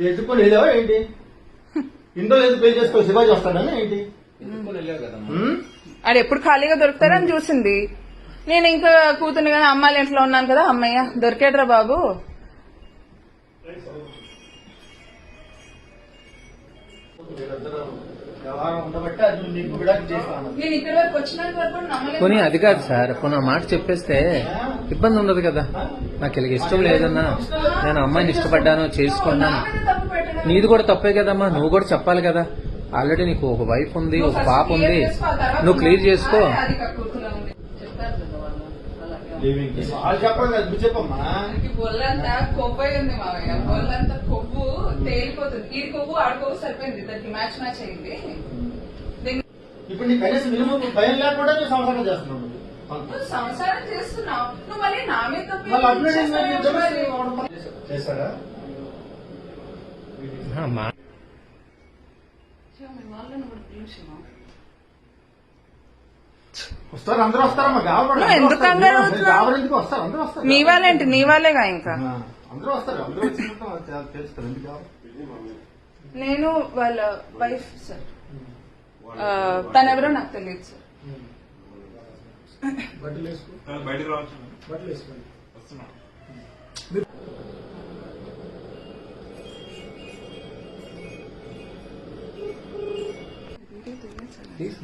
ఎత్తుకొని వెళ్ళావా ఏంటి? ఇంట్లో లేదు పే చేసుకో శివాజీ వస్తాడని ఏంటి? అది ఎప్పుడు ఖాళీగా దొరుకుతారని చూసింది. నేను ఇంకా కూతురు కానీ అమ్మాయిల ఇంట్లో ఉన్నాను కదా, అమ్మయ్య దొరికాడరా బాబు. పోనీ అది కాదు సార్, పోనీ ఆ మాట చెప్పేస్తే ఇబ్బంది ఉండదు కదా. నాకు ఇలాగ ఇష్టం లేదన్నా, నేను అమ్మాయిని ఇష్టపడ్డాను చేసుకున్నాను, నీది కూడా తప్పే కదమ్మా. నువ్వు కూడా చెప్పాలి కదా. ఆల్రెడీ నీకు ఒక వైఫ్ ఉంది, ఒక పాప ఉంది, నువ్వు క్లియర్ చేసుకో. ఒళ్ళంతా కొవ్వు అయింది మామయ్య, ఒళ్ళంతా కొవ్వు తేలిపోతుంది. ఈ కొవ్వు ఆడ కొవ్వు సరిపోయింది, దానికి మ్యాచ్ మ్యాచ్ అయింది. ఇప్పుడు నీ కనీసం మినిమం భయం లేకుండా సంసారం చేస్తున్నావు. సంసారం చేస్తున్నావు నువ్వు, మళ్ళీ నా మీద చేశారా? వస్తారు, అందరూ వస్తారమ్మా. ఎందుకు ఎందుకు వస్తారు? అందరూ వస్తారు. నీ వాళ్ళేంటి, నీ వాళ్ళేగా. ఇంకా అందరూ వస్తారు, అందరూ తెలుస్తారు. ఎందుకు నేను వాళ్ళ వైఫ్ సార్, తనెవరో నాకు తెలియదు సార్. బయటకు రావచ్చు. ప్లీజ్